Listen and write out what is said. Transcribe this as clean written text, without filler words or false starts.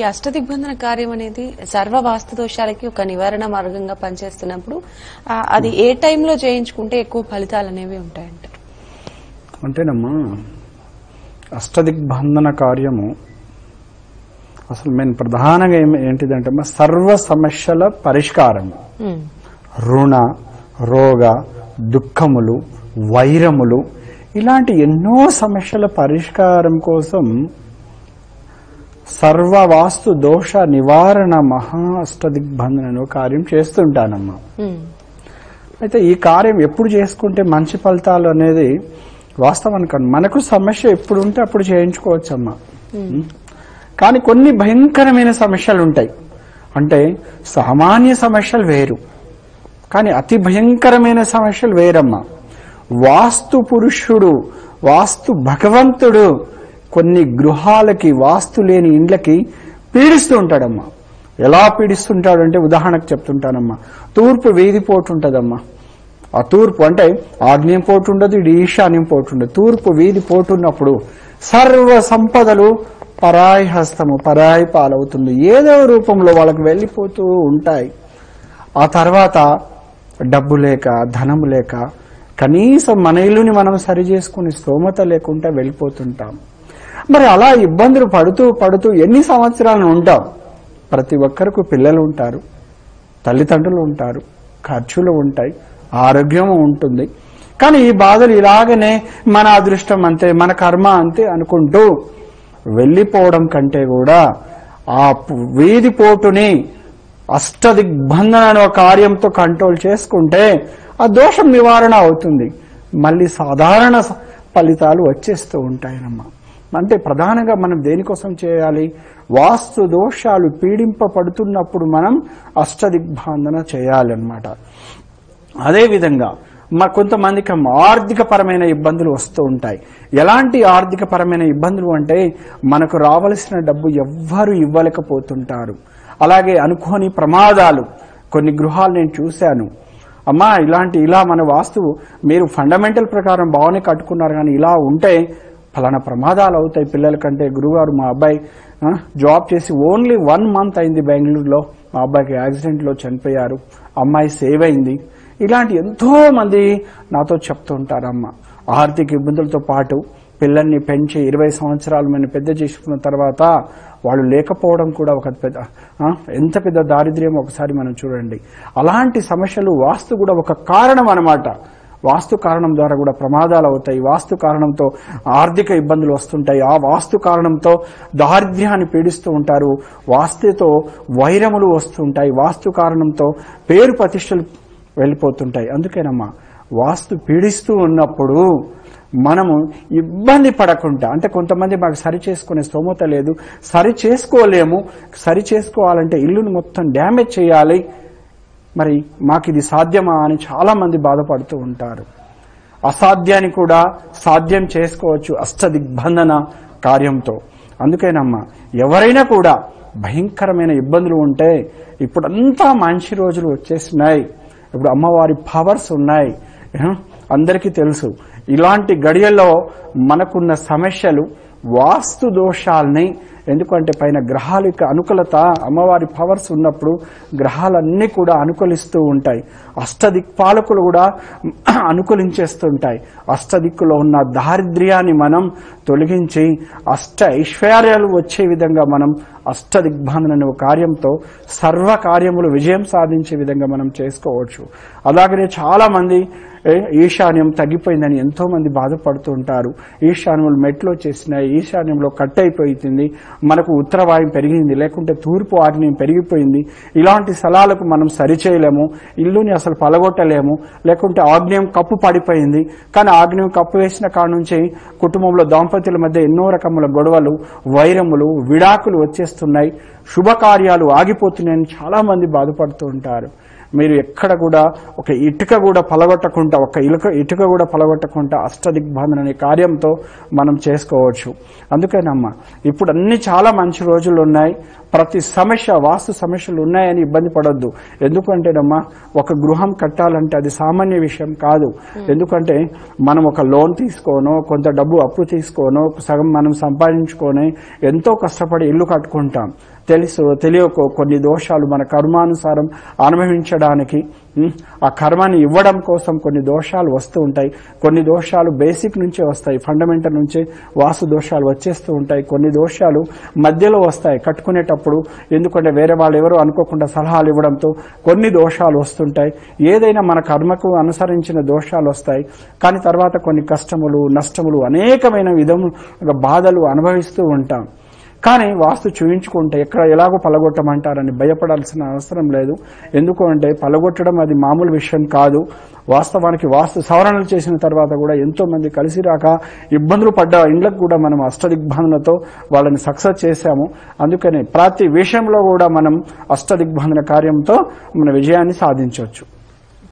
ఈ అష్టదిగ్బంధన కార్యం అనేది సర్వ వాస్తు దోషాలకి ఒక నివారణ మార్గంగా పనిచేస్తున్నప్పుడు అది ఏ టైంలో చేయించుకుంటే ఎక్కువ ఫలితాలు అనేవి ఉంటాయంటారు? అంటేనమ్మా, అష్టదిగ్బంధన కార్యము అసలు మెయిన్ ప్రధానంగా ఏంటిదంటే సర్వ సమస్యల పరిష్కారం. రుణ, రోగ, దుఃఖములు, వైరములు ఇలాంటి ఎన్నో సమస్యల పరిష్కారం కోసం సర్వవాస్తు దోష నివారణ మహా అష్టదిగ్బంధన కార్యం చేస్తుంటానమ్మా. అయితే ఈ కార్యం ఎప్పుడు చేసుకుంటే మంచి ఫలితాలు అనేది వాస్తవానికి మనకు సమస్య ఎప్పుడు ఉంటే అప్పుడు చేయించుకోవచ్చమ్మా. కానీ కొన్ని భయంకరమైన సమస్యలు ఉంటాయి. అంటే సామాన్య సమస్యలు వేరు, కానీ అతి భయంకరమైన సమస్యలు వేరమ్మా. వాస్తు పురుషుడు, వాస్తు భగవంతుడు కొన్ని గృహాలకి, వాస్తు లేని ఇండ్లకి పీడిస్తూ ఉంటాడమ్మా. ఎలా పీడిస్తుంటాడు అంటే ఉదాహరణకు చెప్తుంటానమ్మా. తూర్పు వీధి పోటు ఉంటుందమ్మా. ఆ తూర్పు అంటే ఆగ్నేయం పోటు ఉండదు, ఇది ఈశాన్యం పోటు ఉండదు. తూర్పు వీధి పోటు ఉన్నప్పుడు సర్వ సంపదలు పరాయి హస్తము, పరాయి పాలవుతుంది. ఏదో రూపంలో వాళ్ళకి వెళ్ళిపోతూ ఉంటాయి. ఆ తర్వాత డబ్బు లేక, ధనము లేక, కనీసం మన ఇల్లుని మనం సరి చేసుకుని స్తోమత లేకుండా వెళ్ళిపోతుంటాం. మరి అలా ఇబ్బందులు పడుతూ ఎన్ని సంవత్సరాలు ఉంటాం? ప్రతి ఒక్కరికి పిల్లలు ఉంటారు, తల్లిదండ్రులు ఉంటారు, ఖర్చులు ఉంటాయి, ఆరోగ్యం ఉంటుంది. కానీ ఈ బాధలు ఇలాగనే మన అదృష్టం అంతే, మన కర్మ అంతే అనుకుంటూ వెళ్ళిపోవడం కంటే కూడా ఆ వీధి పోటుని అష్టదిగ్బంధన కార్యంతో కంట్రోల్ చేసుకుంటే ఆ దోషం నివారణ అవుతుంది. మళ్ళీ సాధారణ ఫలితాలు వచ్చేస్తూ ఉంటాయనమ్మా. అంటే ప్రధానంగా మనం దేనికోసం చేయాలి? వాస్తు దోషాలు పీడింపబడుతున్నప్పుడు మనం అష్టదిగ్బంధన చేయాలన్నమాట. అదేవిధంగా కొంతమందికి ఆర్థిక పరమైన ఇబ్బందులు వస్తూ ఉంటాయి. ఎలాంటి ఆర్థిక పరమైన ఇబ్బందులు అంటే మనకు రావలసిన డబ్బు ఎవ్వరు ఇవ్వలేకపోతుంటారు. అలాగే అనుకోని ప్రమాదాలు. కొన్ని గృహాలు నేను చూశాను. అమ్మా, ఇలా మన వాస్తువు మీరు ఫండమెంటల్ ప్రకారం బాగానే కట్టుకున్నారు, కానీ ఇలా ఉంటే ఫలానా ప్రమాదాలు అవుతాయి పిల్లల కంటే. గురుగారు, మా అబ్బాయి జాబ్ చేసి ఓన్లీ 1 month అయింది బెంగళూరులో, మా అబ్బాయికి యాక్సిడెంట్లో చనిపోయారు, అమ్మాయి సేవ్ అయింది. ఇలాంటి ఎంతో మంది నాతో చెప్తూ ఉంటారమ్మా. ఆర్థిక ఇబ్బందులతో పాటు పిల్లల్ని పెంచి 20 సంవత్సరాలు మనం పెద్ద చేసుకున్న తర్వాత వాళ్ళు లేకపోవడం కూడా ఒక ఎంత పెద్ద దారిద్ర్యం ఒకసారి మనం చూడండి. అలాంటి సమస్యలు వాస్తు కూడా ఒక కారణం అన్నమాట. వాస్తు కారణం ద్వారా కూడా ప్రమాదాలు అవుతాయి. వాస్తు కారణంతో ఆర్థిక ఇబ్బందులు వస్తుంటాయి. ఆ వాస్తు కారణంతో దారిద్ర్యాన్ని పీడిస్తూ ఉంటారు. వాస్తుతో వైరములు వస్తుంటాయి. వాస్తు కారణంతో పేరు ప్రతిష్టలు వెళ్ళిపోతుంటాయి. అందుకేనమ్మా, వాస్తు పీడిస్తూ ఉన్నప్పుడు మనము ఇబ్బంది పడకుండా, అంటే కొంతమంది మాకు సరి చేసుకునే స్తోమత లేదు, సరి చేసుకోలేము, సరి చేసుకోవాలంటే ఇల్లును మొత్తం డ్యామేజ్ చేయాలి, మరి మాకు ఇది సాధ్యమా అని చాలా మంది బాధపడుతూ ఉంటారు. అసాధ్యాన్ని కూడా సాధ్యం చేసుకోవచ్చు అష్టదిగ్బంధన కార్యంతో. అందుకేనమ్మా, ఎవరైనా కూడా భయంకరమైన ఇబ్బందులు ఉంటే, ఇప్పుడంతా మంచి రోజులు వచ్చేసినాయి, ఇప్పుడు అమ్మవారి పవర్స్ ఉన్నాయి, అందరికీ తెలుసు. ఇలాంటి గడియల్లో మనకున్న సమస్యలు వాస్తు దోషాలని, ఎందుకంటే పైన గ్రహాల యొక్క అనుకూలత, అమ్మవారి పవర్స్ ఉన్నప్పుడు గ్రహాలన్నీ కూడా అనుకూలిస్తూ ఉంటాయి. అష్టదిక్పాలకులు కూడా అనుకూలించేస్తుంటాయి. అష్టదిక్కులో ఉన్న దారిద్ర్యాన్ని మనం తొలగించి అష్ట ఐశ్వర్యాలు వచ్చే విధంగా మనం అష్టదిగ్బంధన కార్యంతో సర్వ కార్యములు విజయం సాధించే విధంగా మనం చేసుకోవచ్చు. అలాగనే చాలా మంది ఈశాన్యం తగ్గిపోయిందని ఎంతో మంది బాధపడుతూ ఉంటారు. ఈశాన్యంలో మెట్లు వచ్చేసినాయి, ఈశాన్యంలో కట్ అయిపోయింది, మనకు ఉత్తరవాయుం పెరిగింది, లేకుంటే తూర్పు ఆగ్నేయం పెరిగిపోయింది. ఇలాంటి స్థలాలకు మనం సరిచేయలేము, ఇల్లుని అసలు పలగొట్టలేము. లేకుంటే ఆగ్నేయం కప్పు పడిపోయింది, కానీ ఆగ్నేయం కప్పు వేసిన కాడ నుంచి కుటుంబంలో దాంపత్యుల మధ్య ఎన్నో రకముల గొడవలు, వైరములు, విడాకులు వచ్చేస్తున్నాయి, శుభకార్యాలు ఆగిపోతున్నాయని చాలా మంది బాధపడుతూ ఉంటారు. మీరు ఎక్కడ కూడా ఒక ఇటుక కూడా పలగొట్టకుండా, ఇటుక కూడా పలగొట్టకుండా అష్టదిగ్బంధన అనే కార్యంతో మనం చేసుకోవచ్చు. అందుకేనమ్మా, ఇప్పుడు అన్ని చాలా మంచి రోజులు ఉన్నాయి. ప్రతి సమస్య, వాస్తు సమస్యలు ఉన్నాయని ఇబ్బంది పడొద్దు. ఎందుకంటేనమ్మా, ఒక గృహం కట్టాలంటే అది సామాన్య విషయం కాదు. ఎందుకంటే మనం ఒక లోన్ తీసుకోనో, కొంత డబ్బు అప్పు తీసుకోనో, సగం మనం సంపాదించుకొని ఎంతో కష్టపడి ఇల్లు కట్టుకుంటాం. తెలియకో కొన్ని దోషాలు మన కర్మానుసారం అనుభవించడానికి, ఆ కర్మని ఇవ్వడం కోసం కొన్ని దోషాలు వస్తూ ఉంటాయి. కొన్ని దోషాలు బేసిక్ నుంచే వస్తాయి, ఫండమెంటల్ నుంచే వాస్తు దోషాలు వచ్చేస్తూ ఉంటాయి. కొన్ని దోషాలు మధ్యలో వస్తాయి కట్టుకునేటప్పుడు, ఎందుకంటే వేరే వాళ్ళు ఎవరో అనుకోకుండా సలహాలు ఇవ్వడంతో కొన్ని దోషాలు వస్తుంటాయి. ఏదైనా మన కర్మకు అనుసరించిన దోషాలు వస్తాయి. కానీ తర్వాత కొన్ని కష్టములు, నష్టములు, అనేకమైన విధముగా బాధలు అనుభవిస్తూ ఉంటాం. కానీ వాస్తు చూయించుకుంటే ఎక్కడ ఎలాగో పలగొట్టమంటారని భయపడాల్సిన అవసరం లేదు. ఎందుకు అంటే పలగొట్టడం అది మామూలు విషయం కాదు. వాస్తవానికి వాస్తు సవరణలు చేసిన తర్వాత కూడా ఎంతో మంది కలిసి రాక ఇబ్బందులు పడ్డ ఇండ్లకు కూడా మనం అష్టదిగ్బంధనతో వాళ్ళని సక్సెస్ చేశాము. అందుకని ప్రతి విషయంలో కూడా మనం అష్టదిగ్బంధన కార్యంతో మన విజయాన్ని సాధించవచ్చు.